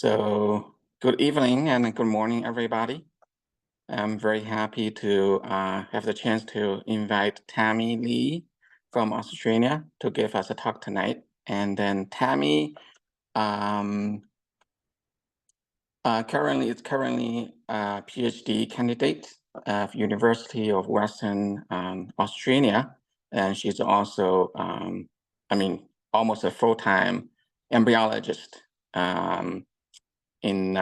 So, good evening and good morning, everybody. I'm very happy to have the chance to invite Tammy Lee from Australia to give us a talk tonight. And then Tammy um, currently a PhD candidate at University of Western Australia, and she's also, almost a full-time embryologist. In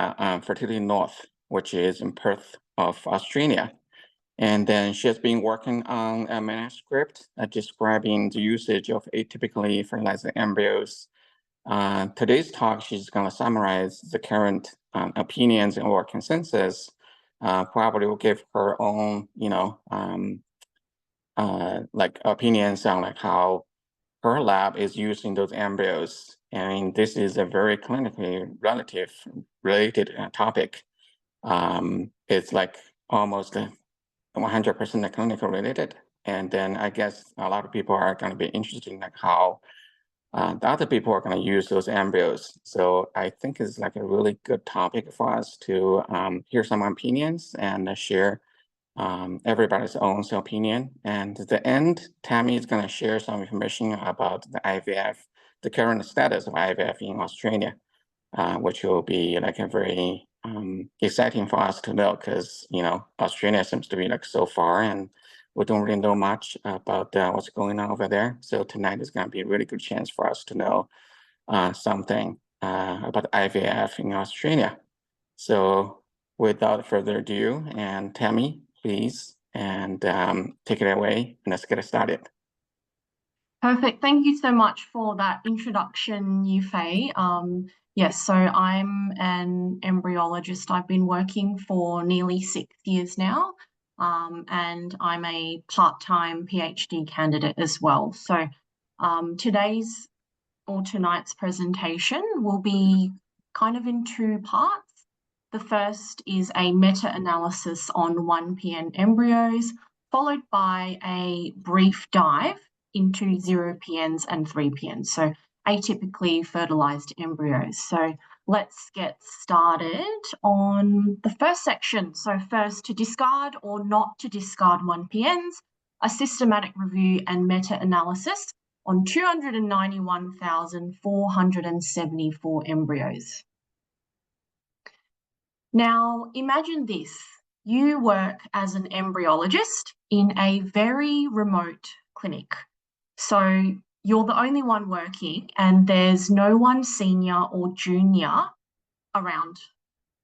Fertility North, which is in Perth of Australia. And then she has been working on a manuscript describing the usage of atypically fertilized embryos. Today's talk, she's going to summarize the current opinions or consensus. Probably will give her own, opinions on like how her lab is using those embryos. And this is a very clinically related topic. It's like almost 100% clinical related. And then I guess a lot of people are going to be interested in like how the other people are going to use those embryos. So I think it's like a really good topic for us to hear some opinions and share everybody's own opinion. And at the end, Tammy is going to share some information about the IVF, the current status of IVF in Australia, which will be like a very exciting for us to know because, Australia seems to be like so far and we don't really know much about what's going on over there. So tonight is going to be a really good chance for us to know something about IVF in Australia. So without further ado, and Tammy, please, and take it away, and let's get it started. Perfect. Thank you so much for that introduction, Yufei. Yes, so I'm an embryologist. I've been working for nearly 6 years now, and I'm a part-time PhD candidate as well. So tonight's presentation will be kind of in two parts. The first is a meta-analysis on 1PN embryos, followed by a brief dive into 0PNs and 3PNs, so atypically fertilized embryos. So let's get started on the first section. So first, to discard or not to discard 1PNs, a systematic review and meta-analysis on 291,474 embryos. Now, imagine this. You work as an embryologist in a very remote clinic. So you're the only one working and there's no one senior or junior around.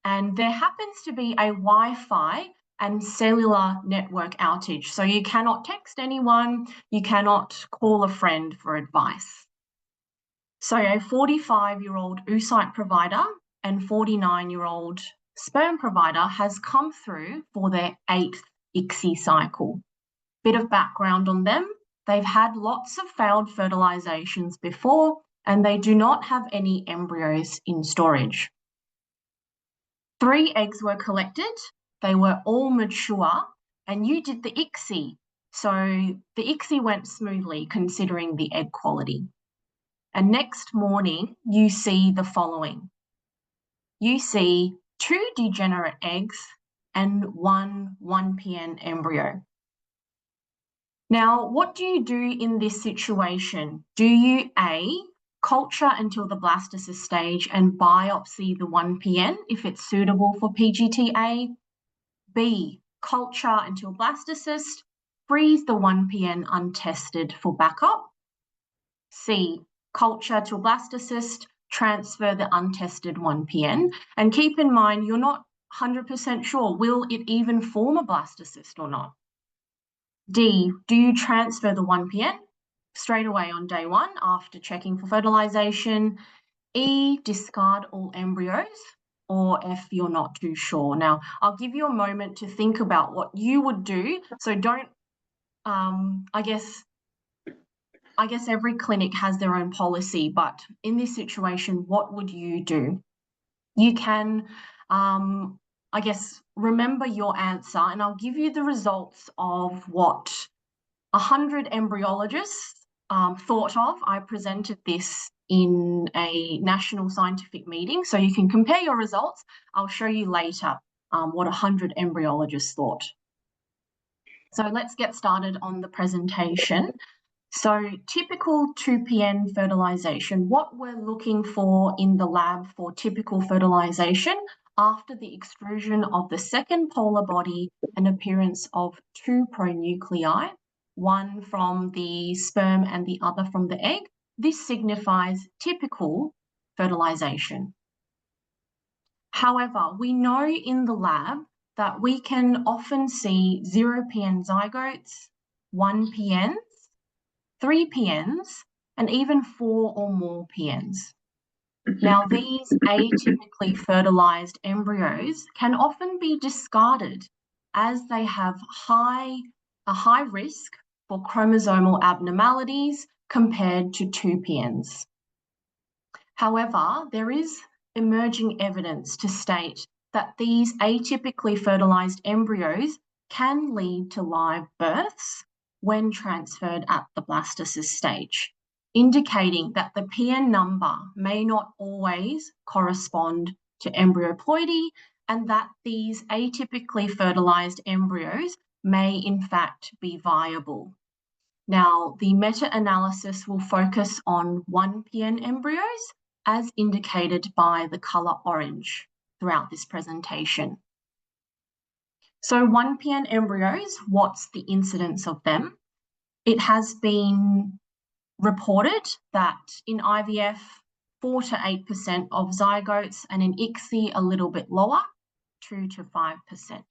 And there happens to be a Wi-Fi and cellular network outage. So you cannot text anyone, you cannot call a friend for advice. So a 45-year-old oocyte provider and 49-year-old sperm provider has come through for their 8th ICSI cycle. Bit of background on them. They've had lots of failed fertilizations before, and they do not have any embryos in storage. 3 eggs were collected. They were all mature, and you did the ICSI. So the ICSI went smoothly considering the egg quality. And next morning, you see the following. You see 2 degenerate eggs and 1PN embryo. Now, what do you do in this situation? Do you A, culture until the blastocyst stage and biopsy the 1PN if it's suitable for PGTA? B, culture until blastocyst, freeze the 1PN untested for backup? C, culture till blastocyst, transfer the untested 1PN. And keep in mind, you're not 100% sure, will it even form a blastocyst or not? D, do you transfer the 1PN straight away on day 1 after checking for fertilization? E, discard all embryos, or F, you're not too sure. Now, I'll give you a moment to think about what you would do. So don't, I guess every clinic has their own policy, but in this situation, what would you do? You can, remember your answer, and I'll give you the results of what 100 embryologists thought of. I presented this in a national scientific meeting. So you can compare your results. I'll show you later what 100 embryologists thought. So let's get started on the presentation. So typical 2PN fertilization, what we're looking for in the lab for typical fertilization after the extrusion of the second polar body and appearance of two pronuclei, one from the sperm and the other from the egg. This signifies typical fertilization. However, we know in the lab that we can often see 0PN zygotes, 1PNs, 3PNs, and even 4 or more PNs. Now, these atypically fertilized embryos can often be discarded as they have a high risk for chromosomal abnormalities compared to 2PNs. However, there is emerging evidence to state that these atypically fertilized embryos can lead to live births when transferred at the blastocyst stage, indicating that the PN number may not always correspond to embryoploidy and that these atypically fertilized embryos may in fact be viable. Now, the meta-analysis will focus on 1PN embryos as indicated by the color orange throughout this presentation. So 1PN embryos, what's the incidence of them? It has been reported that in IVF, 4 to 8% of zygotes, and in ICSI a little bit lower, 2 to 5%.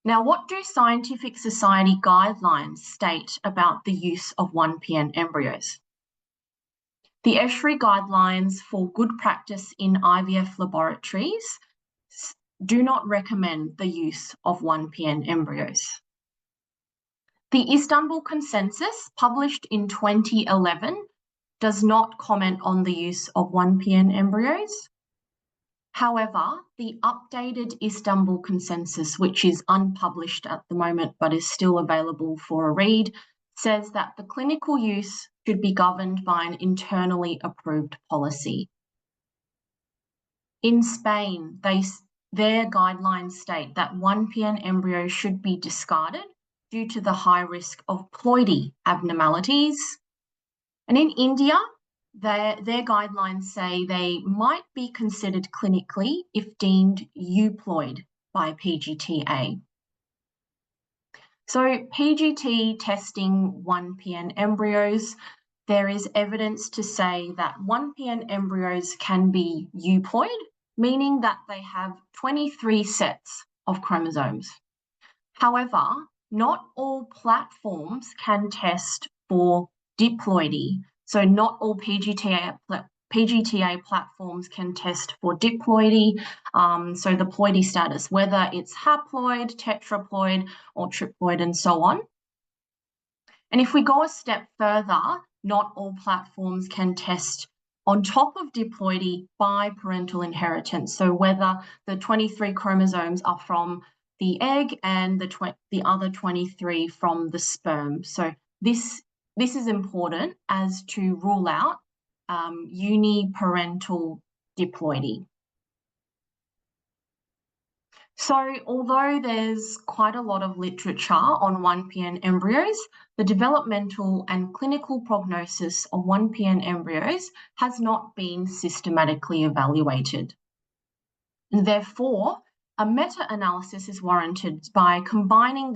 Now, what do scientific society guidelines state about the use of 1PN embryos? The ESHRI guidelines for good practice in IVF laboratories do not recommend the use of 1PN embryos. The Istanbul Consensus, published in 2011, does not comment on the use of 1PN embryos. However, the updated Istanbul Consensus, which is unpublished at the moment but is still available for a read, says that the clinical use should be governed by an internally approved policy. In Spain, their guidelines state that 1PN embryos should be discarded due to the high risk of ploidy abnormalities. And in India, their guidelines say they might be considered clinically if deemed euploid by PGTA. So PGT testing 1PN embryos, there is evidence to say that 1PN embryos can be euploid, meaning that they have 23 sets of chromosomes. However, not all platforms can test for diploidy. So not all PGTA platforms can test for diploidy, so the ploidy status, whether it's haploid, tetraploid, or triploid, and so on. And if we go a step further, not all platforms can test on top of diploidy by parental inheritance. So whether the 23 chromosomes are from the egg and the other 23 from the sperm. So this is important as to rule out uniparental diploidy. So although there's quite a lot of literature on 1PN embryos, the developmental and clinical prognosis of 1PN embryos has not been systematically evaluated. And therefore, a meta-analysis is warranted by combining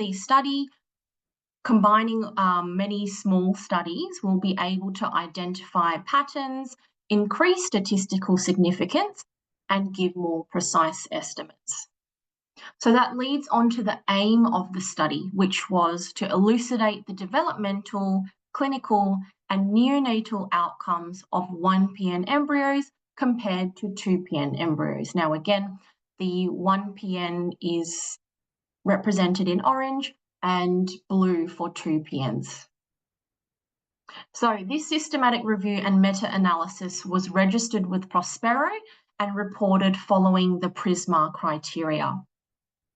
many small studies. We'll be able to identify patterns, increase statistical significance, and give more precise estimates. So that leads on to the aim of the study, which was to elucidate the developmental, clinical, and neonatal outcomes of 1PN embryos compared to 2PN embryos. Now, again, the 1PN is represented in orange and blue for 2PNs. So this systematic review and meta-analysis was registered with Prospero and reported following the PRISMA criteria.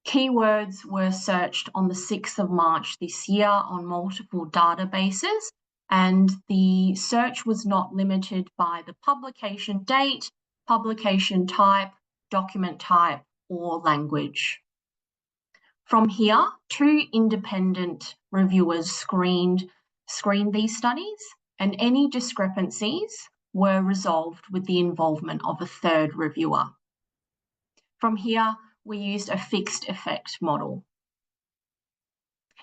Keywords were searched on the 6th of March this year on multiple databases and the search was not limited by the publication date, publication type, document type, or language. From here, 2 independent reviewers screened these studies, and any discrepancies were resolved with the involvement of a 3rd reviewer. From here, we used a fixed effect model.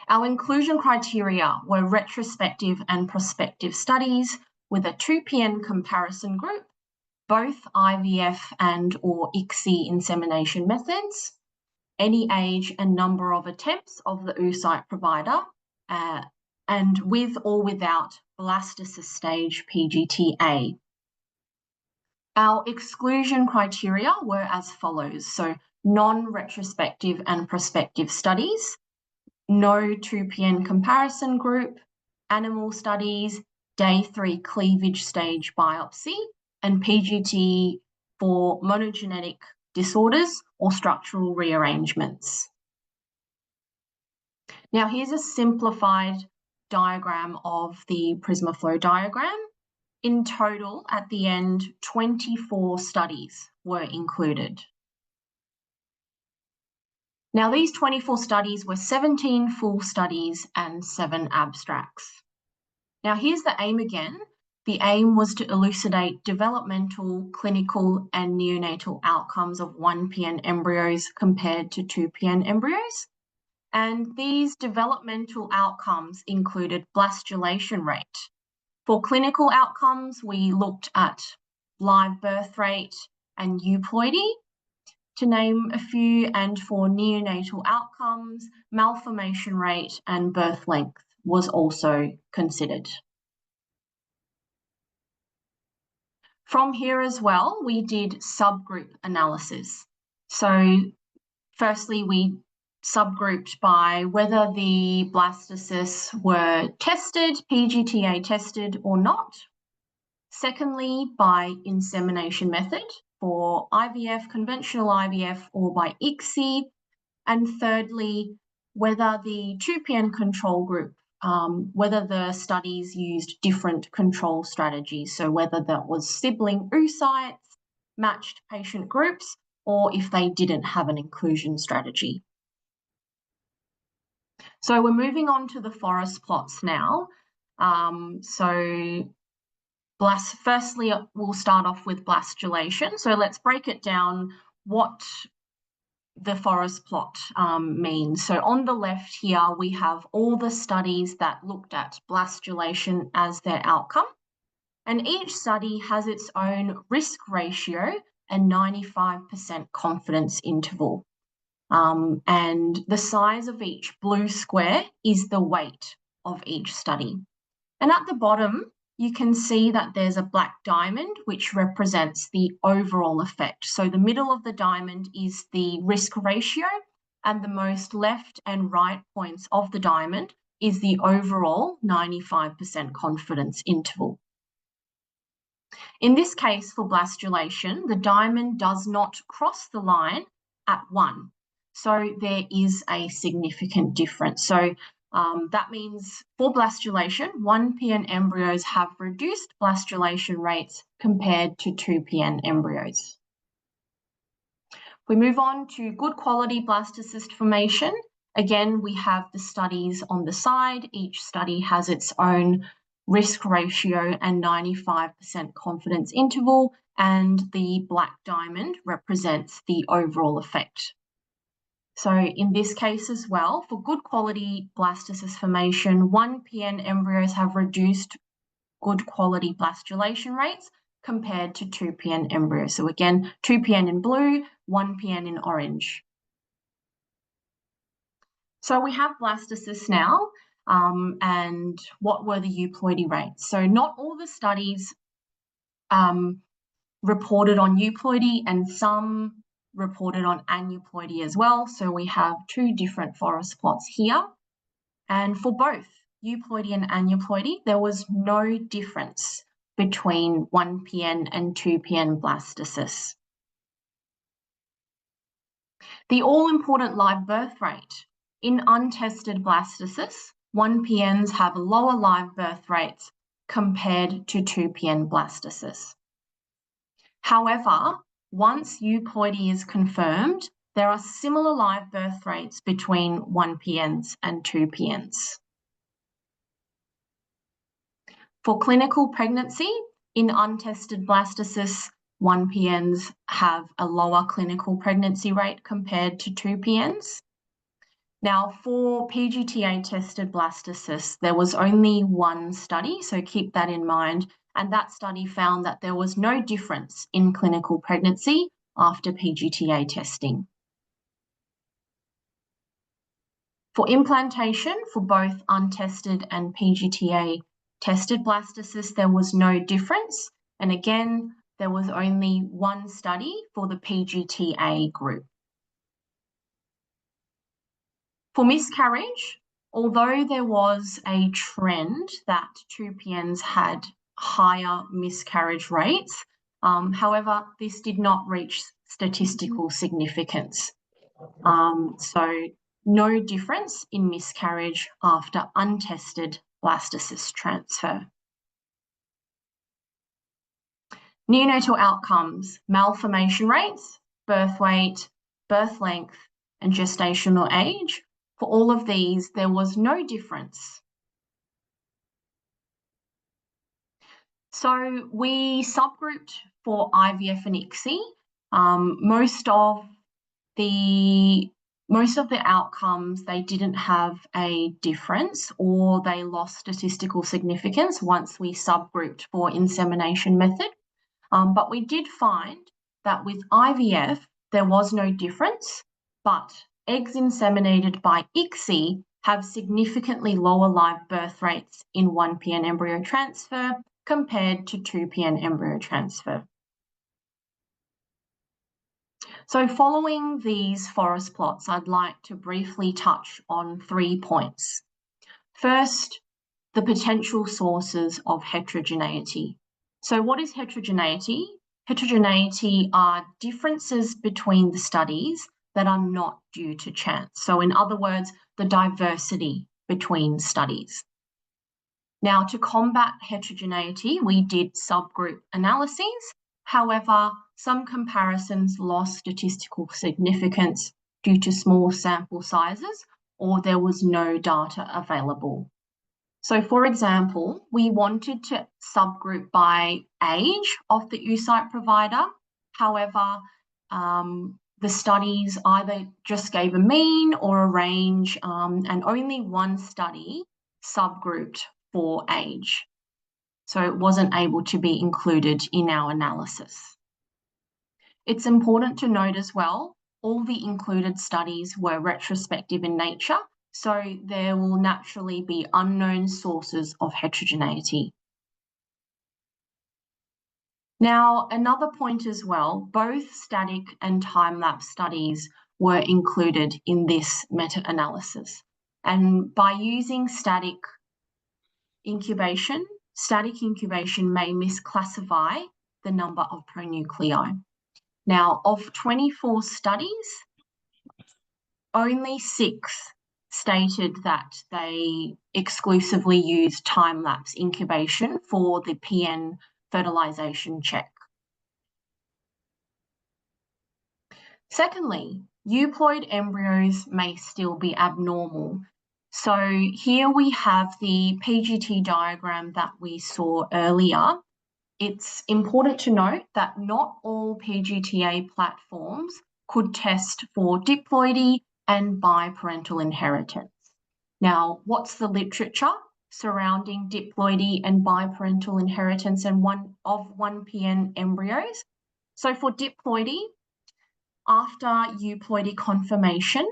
Our inclusion criteria were retrospective and prospective studies with a 2PN comparison group, both IVF and or ICSI insemination methods, any age and number of attempts of the oocyte provider, and with or without blastocyst stage PGTA. Our exclusion criteria were as follows. So non-retrospective and prospective studies, no 2PN comparison group, animal studies, day 3 cleavage stage biopsy, and PGT for monogenetic disorders or structural rearrangements. Now here's a simplified diagram of the Prismaflow diagram. In total, at the end, 24 studies were included. Now these 24 studies were 17 full studies and 7 abstracts. Now here's the aim again. The aim was to elucidate developmental, clinical, and neonatal outcomes of 1PN embryos compared to 2PN embryos. And these developmental outcomes included blastulation rate. For clinical outcomes, we looked at live birth rate and euploidy, to name a few, and for neonatal outcomes, malformation rate and birth length was also considered. From here as well, we did subgroup analysis. So firstly, we subgrouped by whether the blastocysts were tested, PGTA tested or not. Secondly, by insemination method for IVF, conventional IVF, or by ICSI. And thirdly, whether the 2PN control group, whether the studies used different control strategies, so whether that was sibling oocytes, matched patient groups, or if they didn't have an inclusion strategy. So we're moving on to the forest plots now. Firstly, we'll start off with blastulation. So let's break it down what the forest plot means. So on the left here, we have all the studies that looked at blastulation as their outcome. And each study has its own risk ratio and 95% confidence interval. And the size of each blue square is the weight of each study. And at the bottom, you can see that there's a black diamond, which represents the overall effect. So the middle of the diamond is the risk ratio, and the most left and right points of the diamond is the overall 95% confidence interval. In this case, for blastulation, the diamond does not cross the line at 1. So there is a significant difference. So that means for blastulation, 1PN embryos have reduced blastulation rates compared to 2PN embryos. We move on to good quality blastocyst formation. Again, we have the studies on the side. Each study has its own risk ratio and 95% confidence interval, and the black diamond represents the overall effect. So in this case as well, for good quality blastocyst formation, 1PN embryos have reduced good quality blastulation rates compared to 2PN embryos. So again, 2PN in blue, 1PN in orange. So we have blastocysts now, and what were the euploidy rates? So not all the studies reported on euploidy, and some reported on aneuploidy as well. So we have 2 different forest plots here. And for both euploidy and aneuploidy, there was no difference between 1PN and 2PN blastocysts. The all-important live birth rate in untested blastocysts 1PNs have lower live birth rates compared to 2PN blastocysts. However, once euploidy is confirmed, there are similar live birth rates between 1PNs and 2PNs. For clinical pregnancy, in untested blastocysts, 1PNs have a lower clinical pregnancy rate compared to 2PNs. Now, for PGTA-tested blastocysts, there was only one study, so keep that in mind, and that study found that there was no difference in clinical pregnancy after PGTA testing. For implantation, for both untested and PGTA-tested blastocysts, there was no difference, and again, there was only one study for the PGTA group. For miscarriage, although there was a trend that 2PNs had higher miscarriage rates, however, this did not reach statistical significance. So no difference in miscarriage after untested blastocyst transfer. Neonatal outcomes, malformation rates, birth weight, birth length, and gestational age. For all of these, there was no difference. So we subgrouped for IVF and ICSI. Most of the outcomes, they didn't have a difference or they lost statistical significance once we subgrouped for insemination method. But we did find that with IVF, there was no difference, but eggs inseminated by ICSI have significantly lower live birth rates in 1PN embryo transfer compared to 2PN embryo transfer. So following these forest plots, I'd like to briefly touch on 3 points. First, the potential sources of heterogeneity. So what is heterogeneity? Heterogeneity are differences between the studies that are not due to chance. So in other words, the diversity between studies. Now, to combat heterogeneity, we did subgroup analyses. However, some comparisons lost statistical significance due to small sample sizes or there was no data available. So, for example, we wanted to subgroup by age of the oocyte provider. However, the studies either just gave a mean or a range, and only one study subgrouped for age. So it wasn't able to be included in our analysis. It's important to note as well, all the included studies were retrospective in nature, so there will naturally be unknown sources of heterogeneity. Now, another point as well, both static and time-lapse studies were included in this meta-analysis. And by using static incubation may misclassify the number of pronuclei. Now, of 24 studies, only 6 stated that they exclusively used time-lapse incubation for the PN fertilization check. Secondly, euploid embryos may still be abnormal. So here we have the PGT diagram that we saw earlier. It's important to note that not all PGTA platforms could test for diploidy and biparental inheritance. Now, what's the literature surrounding diploidy and biparental inheritance and 1PN embryos? So for diploidy, after euploidy confirmation,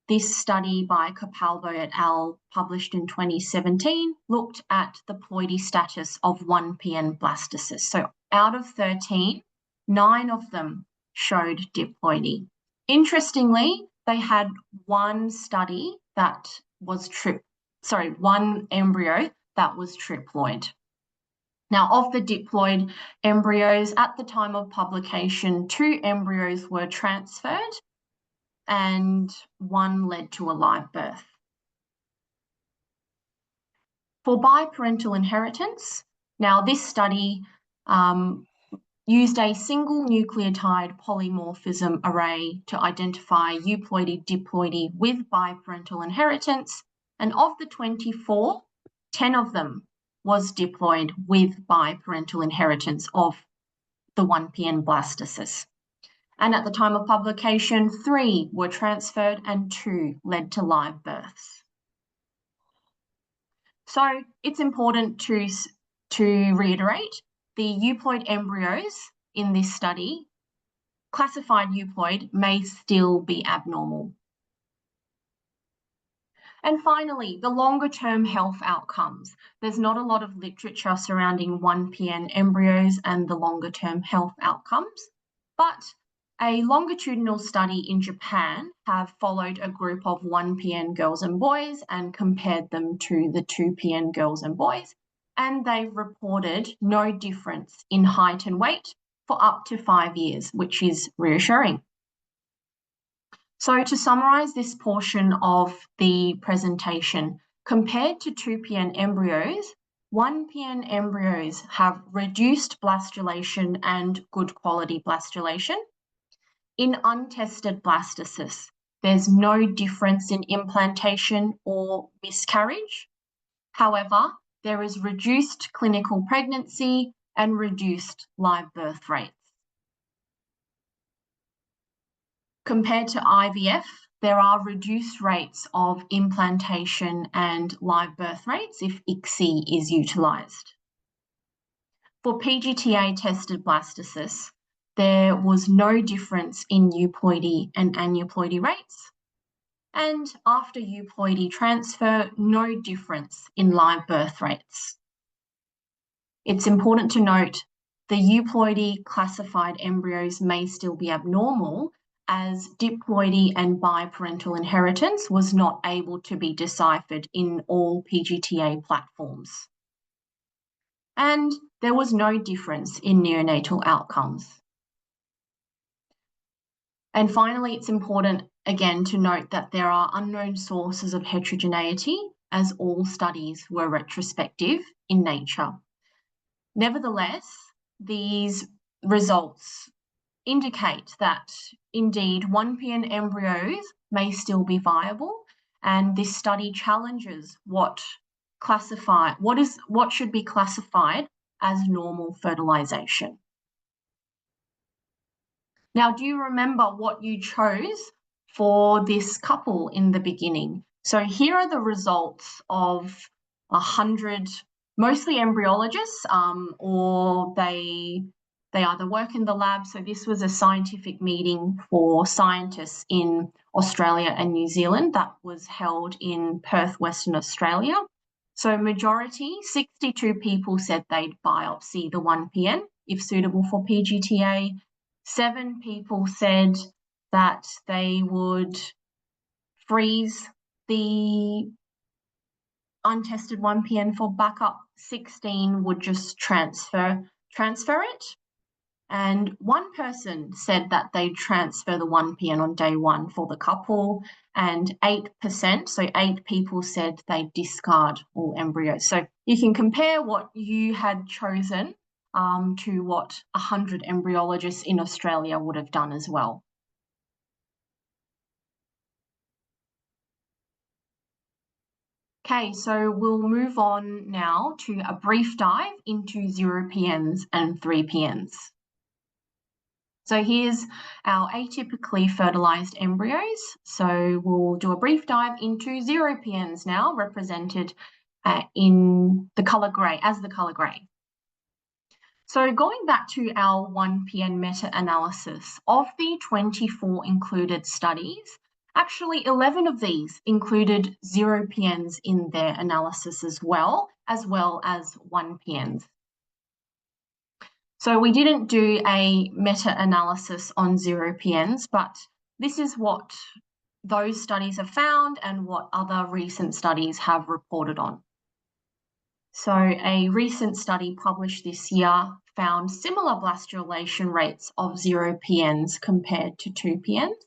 this study by Capalbo et al. Published in 2017 looked at the ploidy status of 1PN blastocysts. So out of 13, 9 of them showed diploidy. Interestingly, they had one study that was one embryo that was triploid. Now, of the diploid embryos, at the time of publication, 2 embryos were transferred and 1 led to a live birth. For biparental inheritance, now this study used a single nucleotide polymorphism array to identify euploidy diploidy with biparental inheritance, and of the 24, 10 of them was diploid with biparental inheritance of the 1PN blastocyst. And at the time of publication, 3 were transferred and 2 led to live births. So it's important to reiterate the euploid embryos in this study, classified euploid, may still be abnormal. And finally, the longer-term health outcomes. There's not a lot of literature surrounding 1PN embryos and the longer-term health outcomes, but a longitudinal study in Japan have followed a group of 1PN girls and boys and compared them to the 2PN girls and boys, and they've reported no difference in height and weight for up to 5 years, which is reassuring. So to summarise this portion of the presentation, compared to 2PN embryos, 1PN embryos have reduced blastulation and good quality blastulation. In untested blastocysts, there's no difference in implantation or miscarriage. However, there is reduced clinical pregnancy and reduced live birth rates. Compared to IVF, there are reduced rates of implantation and live birth rates if ICSI is utilised. For PGTA-tested blastocysts, there was no difference in euploidy and aneuploidy rates. And after euploidy transfer, no difference in live birth rates. It's important to note the euploidy classified embryos may still be abnormal, as diploidy and biparental inheritance was not able to be deciphered in all PGTA platforms. And there was no difference in neonatal outcomes. And finally, it's important again to note that there are unknown sources of heterogeneity, as all studies were retrospective in nature. Nevertheless, these results indicate that indeed 1PN embryos may still be viable, and this study challenges what should be classified as normal fertilization. Now, do you remember what you chose for this couple in the beginning? So here are the results of 100, mostly embryologists, or they either work in the lab. So this was a scientific meeting for scientists in Australia and New Zealand that was held in Perth, Western Australia. So majority, 62 people said they'd biopsy the 1PN if suitable for PGTA. 7 people said that they would freeze the untested 1PN for backup. 16 would just transfer it. And 1 person said that they'd transfer the 1PN on day 1 for the couple, and 8%, so 8 people said they'd discard all embryos. So you can compare what you had chosen to what 100 embryologists in Australia would have done as well. Okay, so we'll move on now to a brief dive into 0PNs and 3PNs. So here's our atypically fertilized embryos. So we'll do a brief dive into 0PNs now, represented in the colour grey, as the colour grey. So going back to our 1PN meta-analysis, of the 24 included studies, actually 11 of these included 0PNs in their analysis as well as 1PNs. So we didn't do a meta-analysis on 0PNs, but this is what those studies have found and what other recent studies have reported on. So a recent study published this year found similar blastulation rates of 0PNs compared to 2PNs.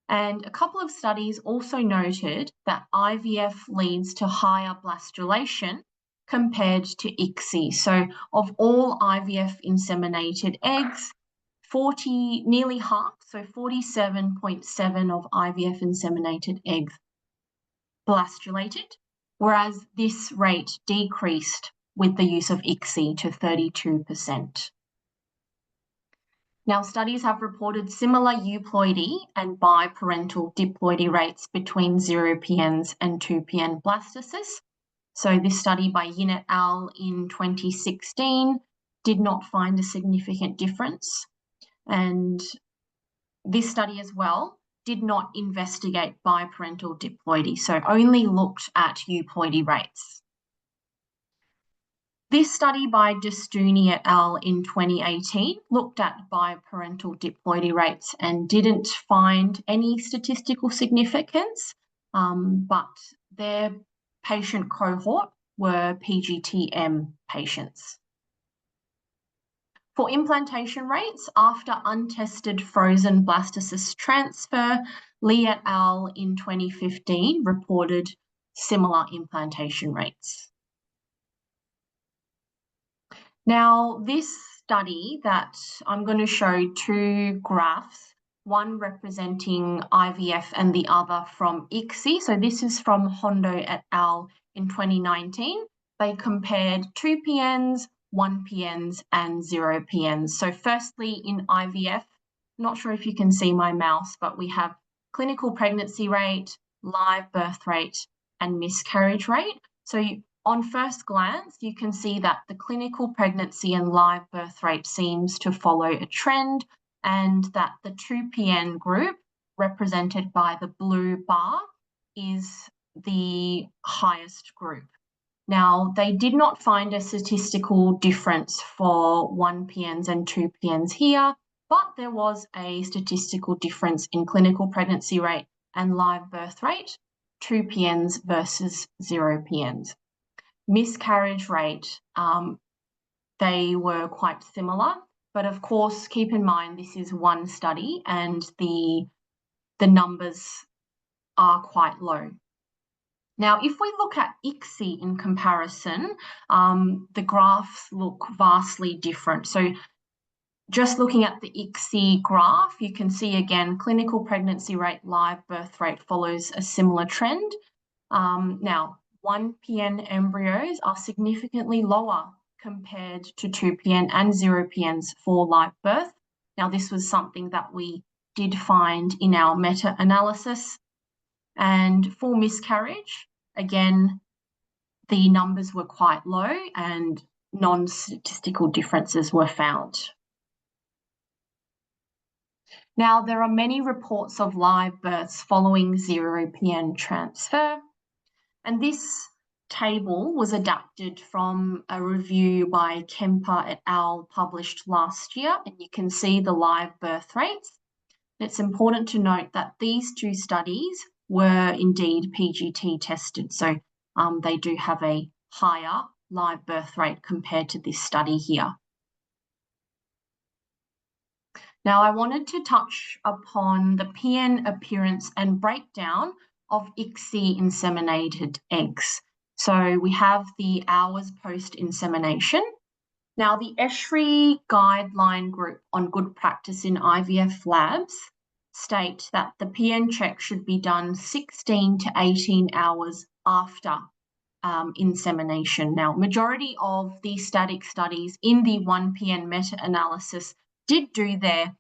And a couple of studies also noted that IVF leads to higher blastulation compared to ICSI. So of all IVF inseminated eggs, nearly half, so 47.7 of IVF inseminated eggs blastulated, whereas this rate decreased with the use of ICSI to 32%. Now, studies have reported similar euploidy and biparental diploidy rates between 0PNs and 2PN blastocysts. So this study by Yin et al. In 2016 did not find a significant difference. And this study as well did not investigate biparental diploidy, so only looked at euploidy rates. This study by Destuni et al. In 2018 looked at biparental diploidy rates and didn't find any statistical significance, but their patient cohort were PGTM patients. For implantation rates after untested frozen blastocyst transfer, Lee et al. In 2015 reported similar implantation rates. Now, this study that I'm going to show two graphs, one representing IVF and the other from ICSI. So this is from Hondo et al. In 2019. They compared 2PNs, 1PNs, and 0PNs. So firstly, in IVF, not sure if you can see my mouse, but we have clinical pregnancy rate, live birth rate, and miscarriage rate. So on first glance, you can see that the clinical pregnancy and live birth rate seems to follow a trend, and that the 2PN group, represented by the blue bar, is the highest group. Now, they did not find a statistical difference for 1PNs and 2PNs here, but there was a statistical difference in clinical pregnancy rate and live birth rate, 2PNs versus 0PNs. Miscarriage rate, they were quite similar, but of course, keep in mind this is one study and the numbers are quite low. Now, if we look at ICSI in comparison, the graphs look vastly different. So just looking at the ICSI graph, you can see again, clinical pregnancy rate, live birth rate follows a similar trend. Now, 1PN embryos are significantly lower compared to 2PN and 0PNs for live birth. Now, this was something that we did find in our meta-analysis. And for miscarriage, again, the numbers were quite low and non-statistical differences were found. Now, there are many reports of live births following 0PN transfer, and this table was adapted from a review by Kemper et al. Published last year, and you can see the live birth rates. It's important to note that these two studies were indeed PGT tested, so they do have a higher live birth rate compared to this study here. Now, I wanted to touch upon the PN appearance and breakdown of ICSI inseminated eggs. So we have the hours post-insemination. Now, the ESHRI guideline group on good practice in IVF labs state that the PN check should be done 16 to 18 hours after insemination. Now, majority of the static studies in the 1PN meta-analysis did do their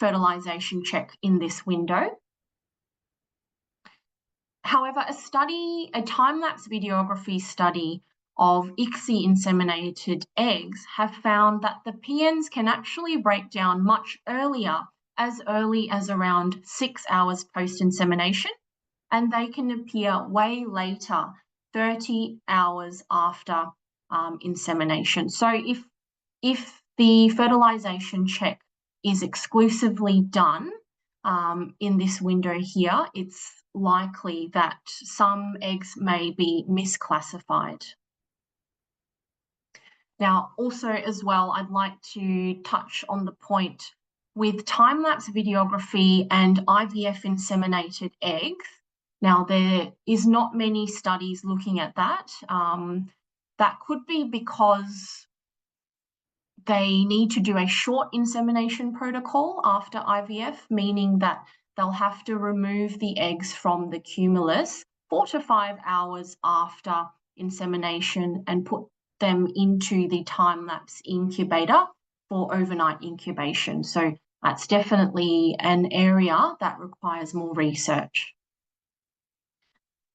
fertilization check in this window. However, a time-lapse videography study of ICSI inseminated eggs have found that the PNs can actually break down much earlier, as early as around 6 hours post-insemination, and they can appear way later, 30 hours after insemination. So if the fertilization check is exclusively done in this window here, it's likely that some eggs may be misclassified. Now, also as well, I'd like to touch on the point with time-lapse videography and IVF inseminated eggs. Now, there is not many studies looking at that. That could be because they need to do a short insemination protocol after IVF, meaning that they'll have to remove the eggs from the cumulus 4 to 5 hours after insemination and put them into the time-lapse incubator for overnight incubation. So that's definitely an area that requires more research.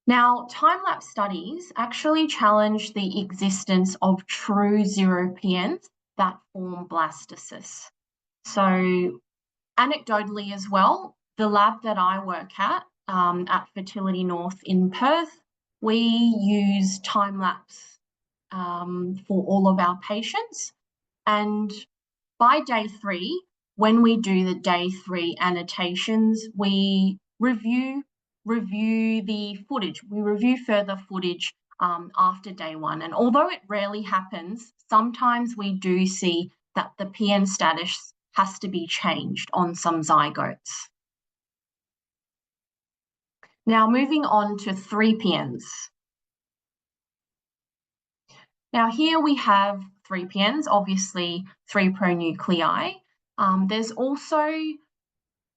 Now, time-lapse studies actually challenge the existence of true 0PNs that form blastocysts. So anecdotally as well, the lab that I work at Fertility North in Perth, we use time-lapse for all of our patients. And by day 3, when we do the day 3 annotations, we review the footage. We review further footage after day 1. And although it rarely happens, sometimes we do see that the PN status has to be changed on some zygotes. Now, moving on to 3PNs. Now, here we have 3PNs, obviously 3 pronuclei. There's also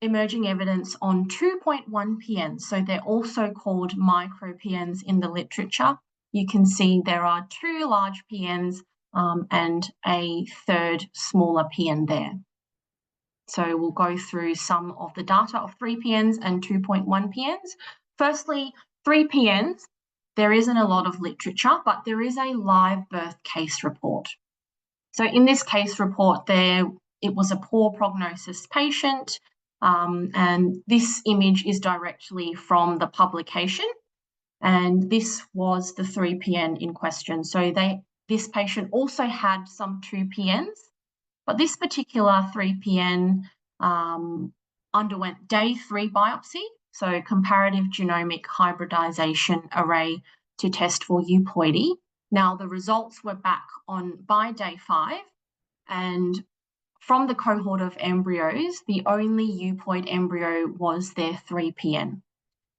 emerging evidence on 2.1 PNs, so they're also called micro-PNs in the literature. You can see there are 2 large PNs and a third smaller PN there. So we'll go through some of the data of 3 PNs and 2.1 PNs. Firstly, 3 PNs, there isn't a lot of literature, but there is a live birth case report. So in this case report it was a poor prognosis patient, and this image is directly from the publication, and this was the 3PN in question. So this patient also had some 2PNs, but this particular 3PN underwent day 3 biopsy, so comparative genomic hybridization array to test for euploidy. Now, the results were back by day 5, and from the cohort of embryos, the only euploid embryo was their 3PN.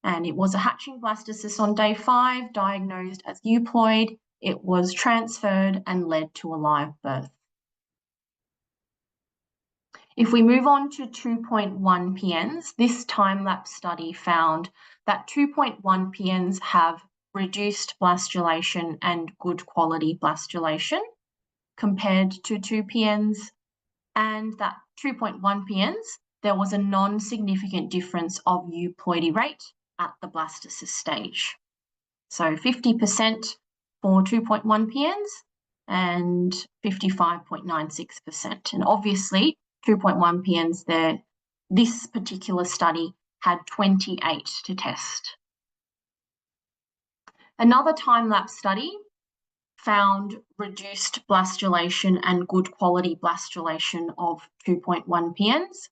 And it was a hatching blastocyst on day 5, diagnosed as euploid. It was transferred and led to a live birth. If we move on to 2.1 PNs, this time-lapse study found that 2.1 PNs have reduced blastulation and good quality blastulation compared to 2 PNs, and that 2.1 PNs, there was a non-significant difference of euploidy rate at the blastocyst stage. So 50% for 2.1 PNs and 55.96%. And obviously, 2.1 PNs there, this particular study had 28 to test. Another time-lapse study found reduced blastulation and good quality blastulation of 2.1 PNs.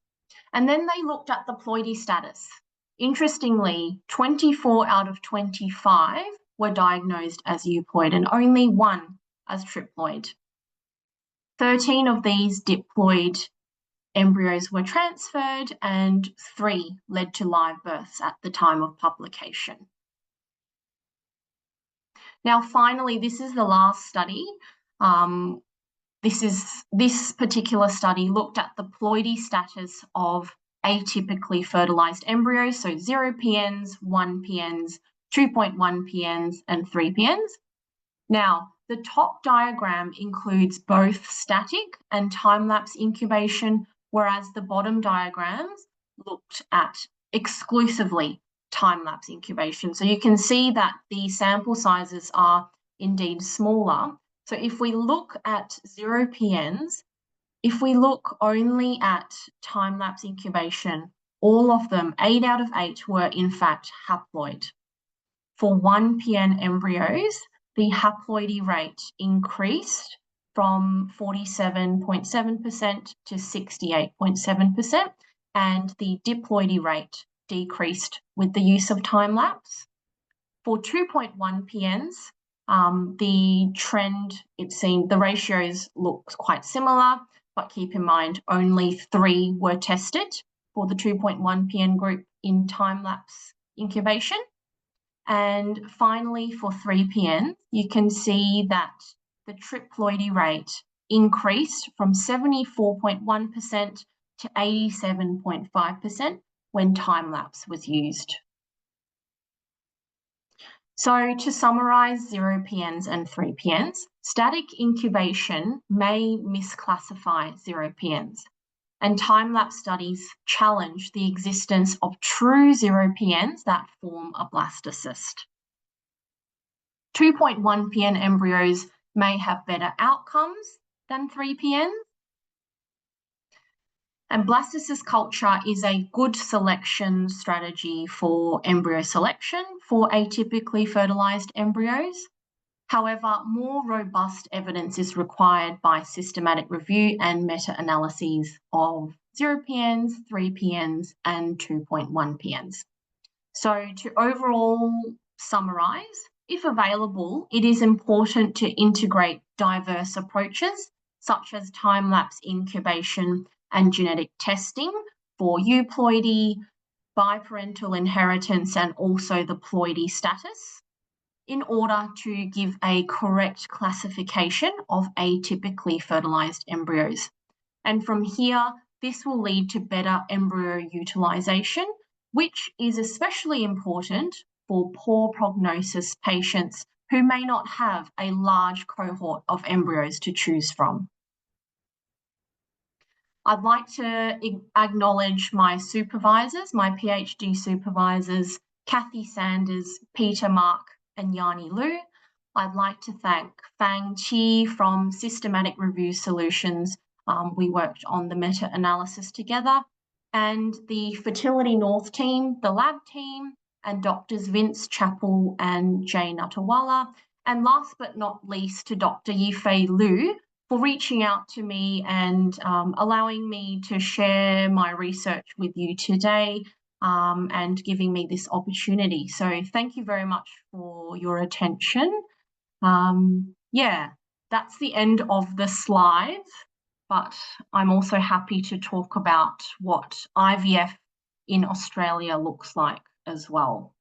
And then they looked at the ploidy status. Interestingly, 24 out of 25 were diagnosed as euploid and only 1 as triploid. 13 of these diploid embryos were transferred and 3 led to live births at the time of publication. Now, finally, this is the last study. This particular study looked at the ploidy status of atypically fertilized embryos, so 0 PNs, 1 PNs, 2.1 PNs, and 3 PNs. Now, the top diagram includes both static and time-lapse incubation, whereas the bottom diagrams looked at exclusively time-lapse incubation. So you can see that the sample sizes are indeed smaller. So if we look at 0 PNs, if we look only at time-lapse incubation, all of them, 8 out of 8, were in fact haploid. For 1 PN embryos, the haploidy rate increased from 47.7% to 68.7%, and the diploidy rate decreased with the use of time-lapse. For 2.1 PNs, the trend, the ratios look quite similar, but keep in mind only 3 were tested for the 2.1 PN group in time-lapse incubation. And finally, for 3PNs, you can see that the triploidy rate increased from 74.1% to 87.5% when time-lapse was used. So to summarise 0PNs and 3PNs, static incubation may misclassify 0PNs, and time-lapse studies challenge the existence of true 0PNs that form a blastocyst. 2.1 PN embryos may have better outcomes than 3PNs. And blastocyst culture is a good selection strategy for embryo selection for atypically fertilized embryos. However, more robust evidence is required by systematic review and meta-analyses of 0PNs, 3PNs, and 2.1 PNs. So to overall summarise, if available, it is important to integrate diverse approaches such as time-lapse incubation and genetic testing for euploidy, biparental inheritance, and also the ploidy status in order to give a correct classification of atypically fertilized embryos. And from here, this will lead to better embryo utilization, which is especially important for poor prognosis patients who may not have a large cohort of embryos to choose from. I'd like to acknowledge my supervisors, my PhD supervisors, Kathy Sanders, Peter Mark, and Yani Liu. I'd like to thank Fang Qi from Systematic Review Solutions. We worked on the meta-analysis together, and the Fertility North team, the lab team, and Doctors Vince Chappell and Jay Natawala. And last but not least, to Dr. Yifei Liu, for reaching out to me and allowing me to share my research with you today and giving me this opportunity. So thank you very much for your attention. Yeah, that's the end of the slides, but I'm also happy to talk about what IVF in Australia looks like as well.